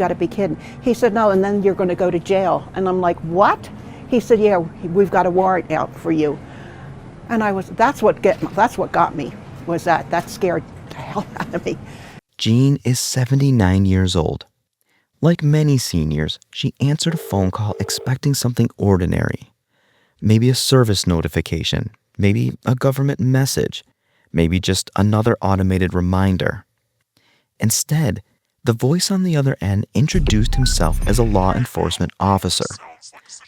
got to be kidding. He said, no, and then you're going to go to jail. And I'm like, what? He said, yeah, we've got a warrant out for you. And that's what got me, was that scared the hell out of me. Jean is 79 years old. Like many seniors, she answered a phone call expecting something ordinary. Maybe a service notification, maybe a government message, maybe just another automated reminder. Instead, the voice on the other end introduced himself as a law enforcement officer.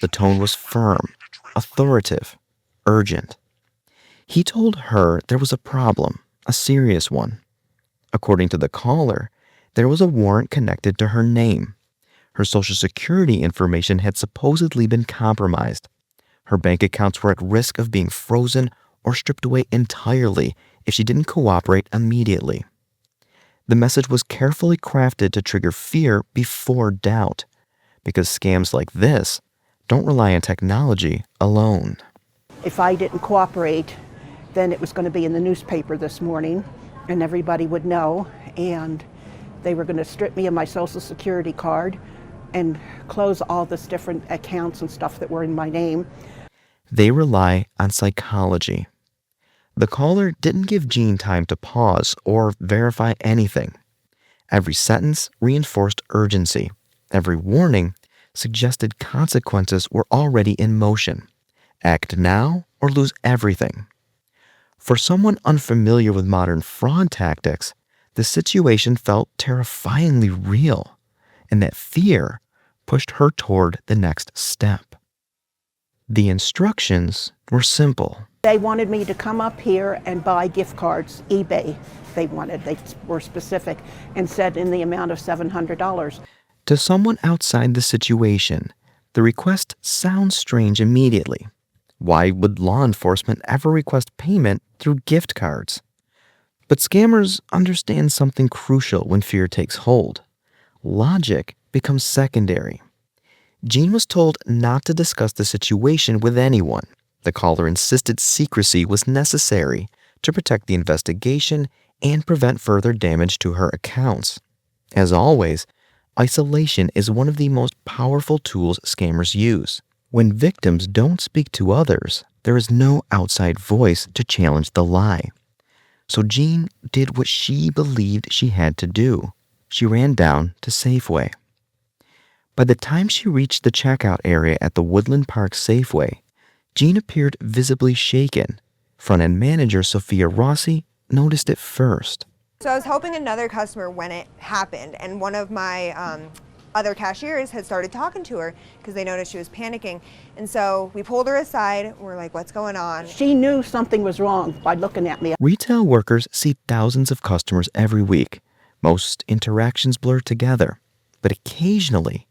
The tone was firm, authoritative, urgent. He told her there was a problem, a serious one. According to the caller, there was a warrant connected to her name. Her Social Security information had supposedly been compromised. Her bank accounts were at risk of being frozen or stripped away entirely if she didn't cooperate immediately. The message was carefully crafted to trigger fear before doubt, because scams like this don't rely on technology alone. If I didn't cooperate, then it was going to be in the newspaper this morning, and everybody would know, and they were going to strip me of my Social Security card and close all this different accounts and stuff that were in my name. They rely on psychology. The caller didn't give Jean time to pause or verify anything. Every sentence reinforced urgency. Every warning suggested consequences were already in motion. Act now or lose everything. For someone unfamiliar with modern fraud tactics, the situation felt terrifyingly real, and that fear pushed her toward the next step. The instructions were simple. They wanted me to come up here and buy gift cards, eBay. They were specific, and said in the amount of $700. To someone outside the situation, the request sounds strange immediately. Why would law enforcement ever request payment through gift cards? But scammers understand something crucial when fear takes hold. Logic becomes secondary. Jean was told not to discuss the situation with anyone. The caller insisted secrecy was necessary to protect the investigation and prevent further damage to her accounts. As always, isolation is one of the most powerful tools scammers use. When victims don't speak to others, there is no outside voice to challenge the lie. So Jean did what she believed she had to do. She ran down to Safeway. By the time she reached the checkout area at the Woodland Park Safeway, Jean appeared visibly shaken. Front-end manager Sophia Rossi noticed it first. So I was helping another customer when it happened, and one of my other cashiers had started talking to her because they noticed she was panicking. And so we pulled her aside. We're like, what's going on? She knew something was wrong by looking at me. Retail workers see thousands of customers every week. Most interactions blur together, but occasionally,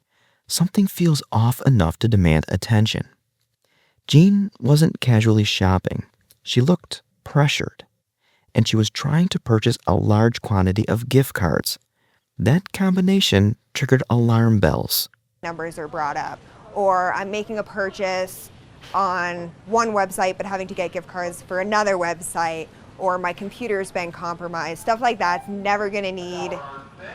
something feels off enough to demand attention. Jean wasn't casually shopping. She looked pressured, and she was trying to purchase a large quantity of gift cards. That combination triggered alarm bells. Numbers are brought up, or I'm making a purchase on one website but having to get gift cards for another website, or my computer's been compromised. Stuff like that's never going to need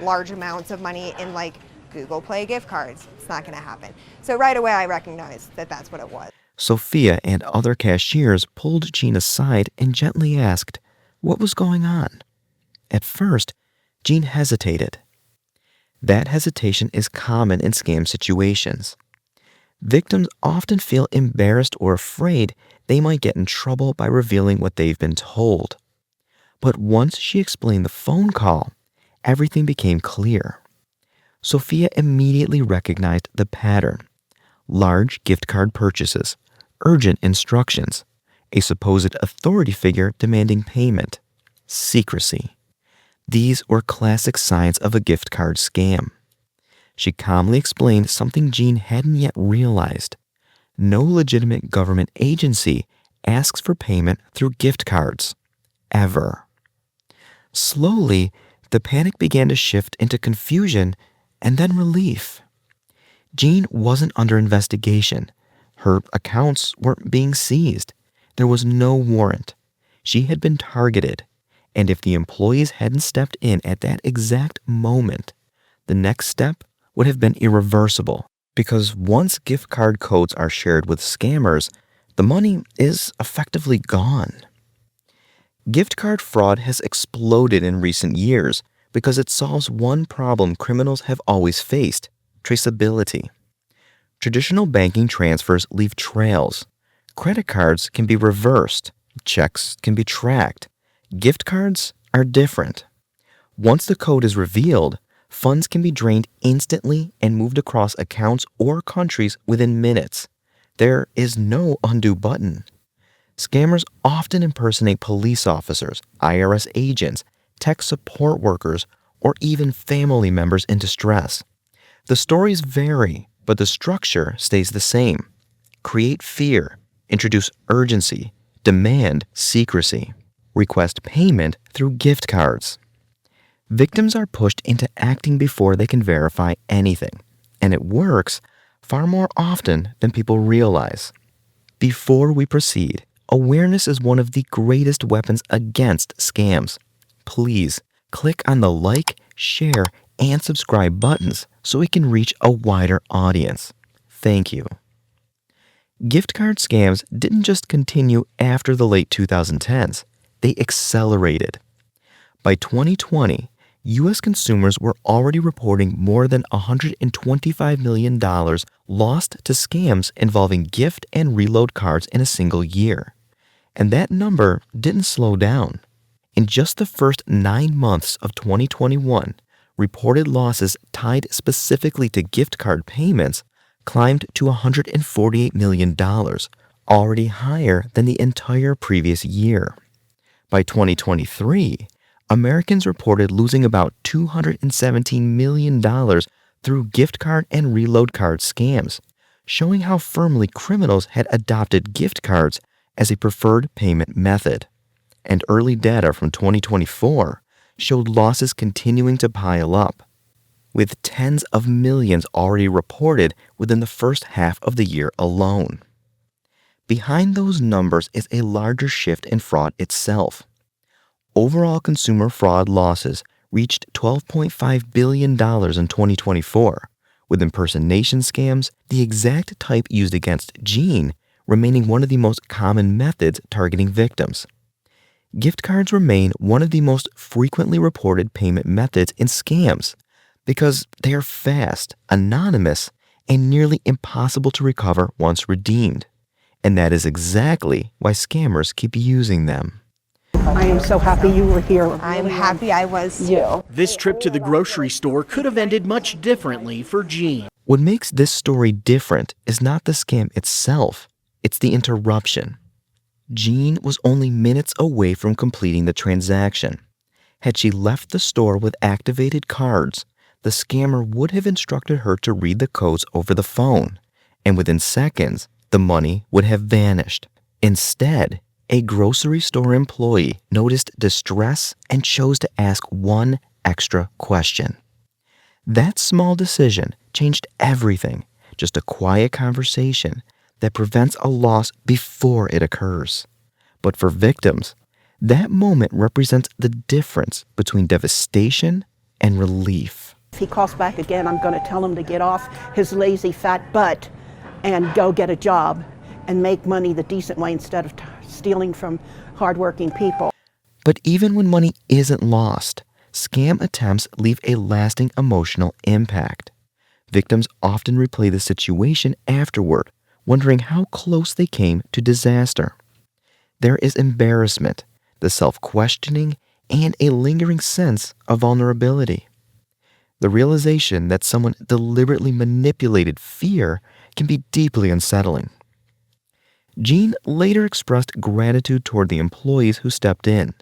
large amounts of money in like Google Play gift cards. It's not going to happen. So right away I recognized that that's what it was. Sophia and other cashiers pulled Jean aside and gently asked what was going on. At first, Jean hesitated. That hesitation is common in scam situations. Victims often feel embarrassed or afraid they might get in trouble by revealing what they've been told. But once she explained the phone call, everything became clear. Sophia immediately recognized the pattern. Large gift card purchases, urgent instructions, a supposed authority figure demanding payment, secrecy. These were classic signs of a gift card scam. She calmly explained something Jean hadn't yet realized. No legitimate government agency asks for payment through gift cards. Ever. Slowly, the panic began to shift into confusion and then relief. Jean wasn't under investigation. Her accounts weren't being seized. There was no warrant. She had been targeted. And if the employees hadn't stepped in at that exact moment, the next step would have been irreversible because once gift card codes are shared with scammers, the money is effectively gone. Gift card fraud has exploded in recent years because it solves one problem criminals have always faced: traceability. Traditional banking transfers leave trails. Credit cards can be reversed. Checks can be tracked. Gift cards are different. Once the code is revealed, funds can be drained instantly and moved across accounts or countries within minutes. There is no undo button. Scammers often impersonate police officers, IRS agents, tech support workers, or even family members in distress. The stories vary, but the structure stays the same. Create fear, introduce urgency, demand secrecy, request payment through gift cards. Victims are pushed into acting before they can verify anything, and it works far more often than people realize. Before we proceed, awareness is one of the greatest weapons against scams. Please click on the like, share, and subscribe buttons so we can reach a wider audience. Thank you. Gift card scams didn't just continue after the late 2010s, they accelerated. By 2020, U.S. consumers were already reporting more than $125 million lost to scams involving gift and reload cards in a single year. And that number didn't slow down. In just the first 9 months of 2021, reported losses tied specifically to gift card payments climbed to $148 million, already higher than the entire previous year. By 2023, Americans reported losing about $217 million through gift card and reload card scams, showing how firmly criminals had adopted gift cards as a preferred payment method. And early data from 2024 showed losses continuing to pile up, with tens of millions already reported within the first half of the year alone. Behind those numbers is a larger shift in fraud itself. Overall consumer fraud losses reached $12.5 billion in 2024, with impersonation scams, the exact type used against Jean, remaining one of the most common methods targeting victims. Gift cards remain one of the most frequently reported payment methods in scams because they are fast, anonymous, and nearly impossible to recover once redeemed. And that is exactly why scammers keep using them. I am so happy you were here. I'm happy I was too. This trip to the grocery store could have ended much differently for Jean. What makes this story different is not the scam itself, it's the interruption. Jean was only minutes away from completing the transaction. Had she left the store with activated cards, the scammer would have instructed her to read the codes over the phone, and within seconds, the money would have vanished. Instead, a grocery store employee noticed distress and chose to ask one extra question. That small decision changed everything, just a quiet conversation that prevents a loss before it occurs. But for victims, that moment represents the difference between devastation and relief. If he calls back again, I'm going to tell him to get off his lazy fat butt and go get a job and make money the decent way instead of stealing from hardworking people. But even when money isn't lost, scam attempts leave a lasting emotional impact. Victims often replay the situation afterward, wondering how close they came to disaster. There is embarrassment, the self-questioning, and a lingering sense of vulnerability. The realization that someone deliberately manipulated fear can be deeply unsettling. Jean later expressed gratitude toward the employees who stepped in,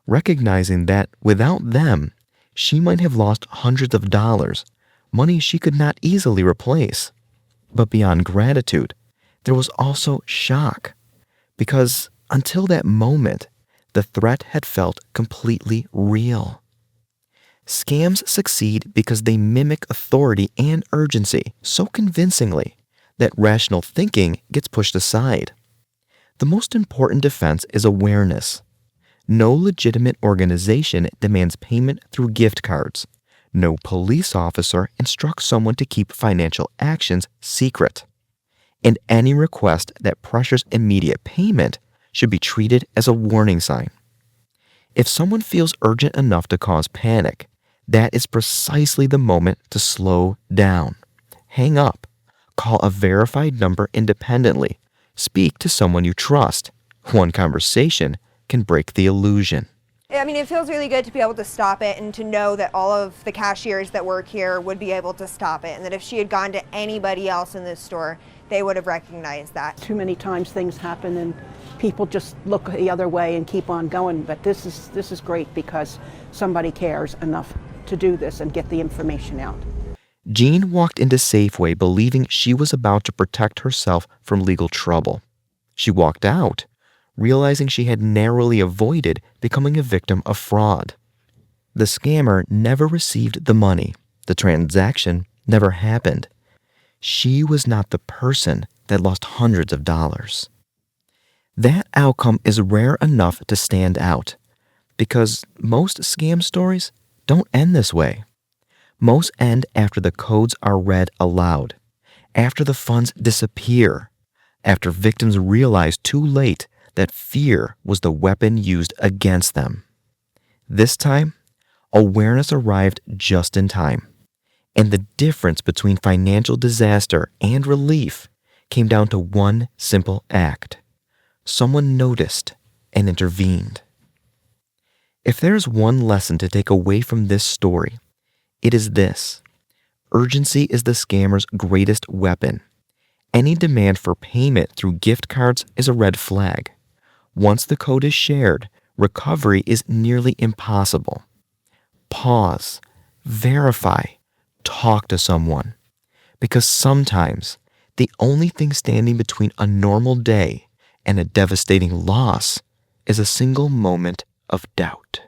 recognizing that without them, she might have lost hundreds of dollars, money she could not easily replace. But beyond gratitude, there was also shock, because until that moment, the threat had felt completely real. Scams succeed because they mimic authority and urgency so convincingly that rational thinking gets pushed aside. The most important defense is awareness. No legitimate organization demands payment through gift cards. No police officer instructs someone to keep financial actions secret. And any request that pressures immediate payment should be treated as a warning sign. If someone feels urgent enough to cause panic, that is precisely the moment to slow down. Hang up. Call a verified number independently. Speak to someone you trust. One conversation can break the illusion. I mean, it feels really good to be able to stop it and to know that all of the cashiers that work here would be able to stop it, and that if she had gone to anybody else in this store, they would have recognized that. Too many times things happen and people just look the other way and keep on going, but this is great because somebody cares enough to do this and get the information out. Jean walked into Safeway believing she was about to protect herself from legal trouble. She walked out realizing she had narrowly avoided becoming a victim of fraud. The scammer never received the money. The transaction never happened. She was not the person that lost hundreds of dollars. That outcome is rare enough to stand out because most scam stories don't end this way. Most end after the codes are read aloud, after the funds disappear, after victims realize too late that fear was the weapon used against them. This time, awareness arrived just in time, and the difference between financial disaster and relief came down to one simple act. Someone noticed and intervened. If there's one lesson to take away from this story, it is this: urgency is the scammer's greatest weapon. Any demand for payment through gift cards is a red flag. Once the code is shared, recovery is nearly impossible. Pause, verify, talk to someone. Because sometimes the only thing standing between a normal day and a devastating loss is a single moment of doubt.